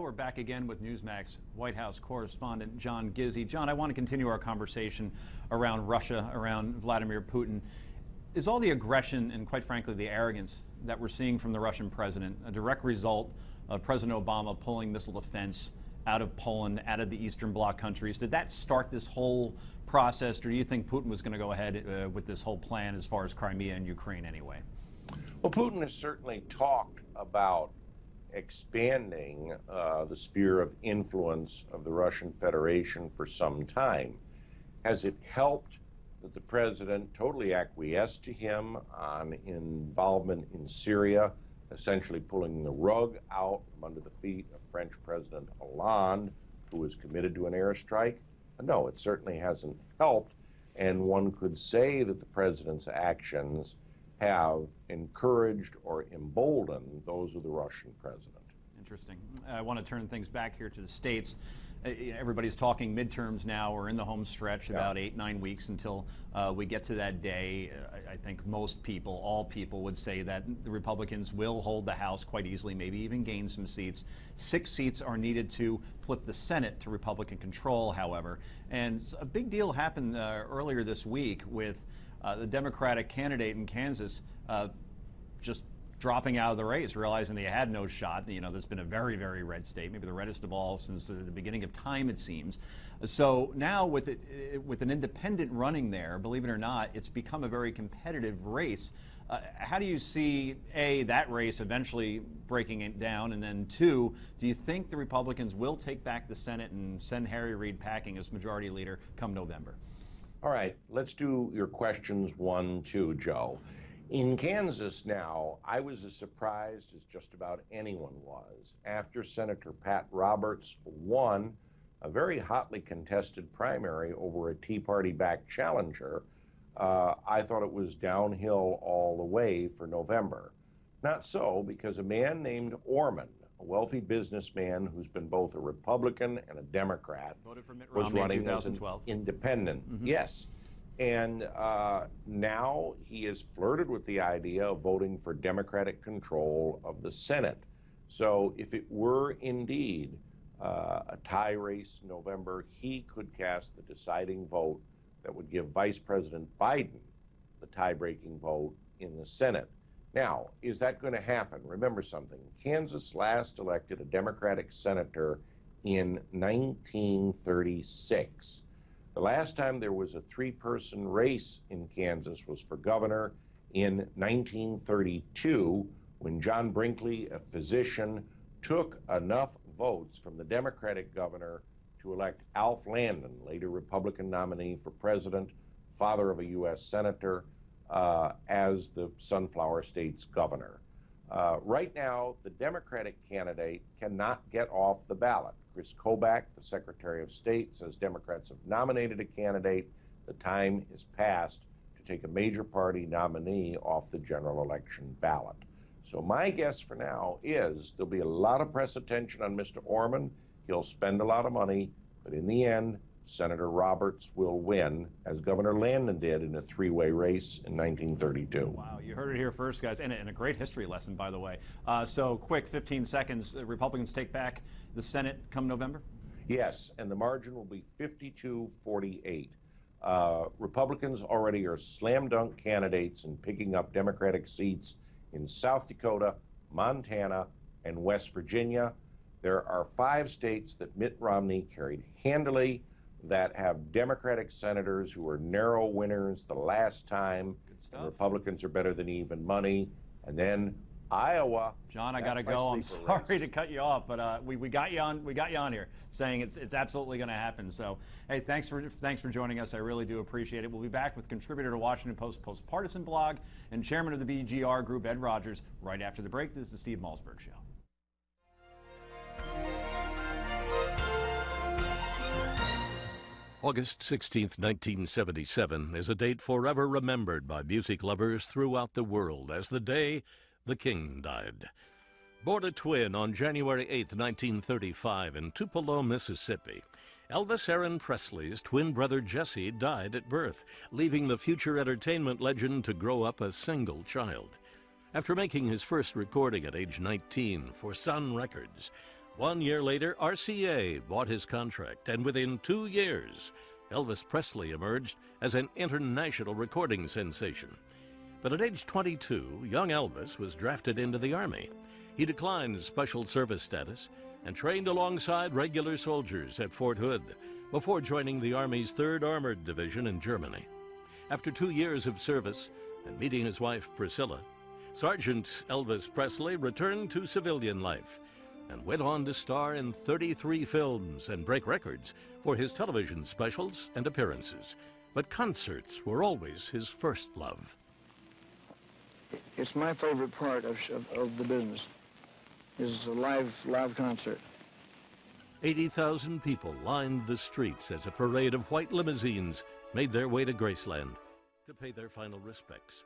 we're back again with Newsmax White House correspondent John Gizzi. John, I want to continue our conversation around Russia, around Vladimir Putin. Is all the aggression and, quite frankly, the arrogance that we're seeing from the Russian president a direct result of President Obama pulling missile defense out of Poland, out of the Eastern Bloc countries? Did that start this whole process, or do you think Putin was going to go ahead with this whole plan as far as Crimea and Ukraine anyway? Well, Putin has certainly talked about expanding the sphere of influence of the Russian Federation for some time. Has it helped that the president totally acquiesced to him on involvement in Syria, essentially pulling the rug out from under the feet of French President Hollande, who was committed to an airstrike? No, it certainly hasn't helped, and one could say that the president's actions have encouraged or emboldened those of the Russian president. Interesting. I want to turn things back here to the States. Everybody's talking midterms now. We're in the home stretch, about 8-9 weeks until we get to that day. I think most people, all people, would say that the Republicans will hold the House quite easily, maybe even gain some seats. 6 seats are needed to flip the Senate to Republican control, however. And a big deal happened earlier this week with the Democratic candidate in Kansas just dropping out of the race, realizing they had no shot. You know, there's been a very, very red state, maybe the reddest of all since the beginning of time, it seems. So now with an independent running there, believe it or not, it's become a very competitive race. How do you see, A, that race eventually breaking it down, and then 2, do you think the Republicans will take back the Senate and send Harry Reid packing as majority leader come November? All right, let's do your questions 1, 2, Joe. In Kansas now, I was as surprised as just about anyone was after Senator Pat Roberts won a very hotly contested primary over a Tea Party-backed challenger. I thought it was downhill all the way for November. Not so, because a man named Orman, a wealthy businessman who's been both a Republican and a Democrat, voted for Mitt Romney was running in 2012. as an independent. Yes. And now he has flirted with the idea of voting for Democratic control of the Senate. So if it were indeed a tie race in November, he could cast the deciding vote that would give Vice President Biden the tie-breaking vote in the Senate. Now, is that going to happen? Remember something. Kansas last elected a Democratic senator in 1936. The last time there was a 3-person race in Kansas was for governor in 1932, when John Brinkley, a physician, took enough votes from the Democratic governor to elect Alf Landon, later Republican nominee for president, father of a U.S. senator, as the Sunflower State's governor. Right now, the Democratic candidate cannot get off the ballot. Chris Kobach, the Secretary of State, says Democrats have nominated a candidate. The time is past to take a major party nominee off the general election ballot. So my guess for now is there'll be a lot of press attention on Mr. Orman. He'll spend a lot of money, but in the end, Senator Roberts will win, as Governor Landon did in a 3-way race in 1932. Wow, you heard it here first, guys, and a great history lesson, by the way. So quick, 15 seconds, Republicans take back the Senate come November? Yes, and the margin will be 52-48. Republicans already are slam dunk candidates in picking up Democratic seats in South Dakota, Montana, and West Virginia. There are 5 states that Mitt Romney carried handily that have Democratic senators who were narrow winners the last time. The Republicans are better than even money. And then Iowa. John, I got to go. I'm sorry to cut you off, but we got you on. We got you on here, saying it's absolutely going to happen. So, hey, thanks for joining us. I really do appreciate it. We'll be back with contributor to Washington Post Partisan blog and chairman of the BGR Group, Ed Rogers, right after the break. This is the Steve Malzberg Show. August 16th, 1977 is a date forever remembered by music lovers throughout the world as the day the King died. Born a twin on January 8, 1935 in Tupelo, Mississippi, Elvis Aaron Presley's twin brother Jesse died at birth, leaving the future entertainment legend to grow up a single child. After making his first recording at age 19 for Sun Records, 1 year later, RCA bought his contract, and within 2 years, Elvis Presley emerged as an international recording sensation. But at age 22, young Elvis was drafted into the Army. He declined special service status and trained alongside regular soldiers at Fort Hood before joining the Army's 3rd Armored Division in Germany. After 2 years of service and meeting his wife, Priscilla, Sergeant Elvis Presley returned to civilian life and went on to star in 33 films and break records for his television specials and appearances. But concerts were always his first love. It's my favorite part of the business, is a live concert. 80,000 people lined the streets as a parade of white limousines made their way to Graceland to pay their final respects.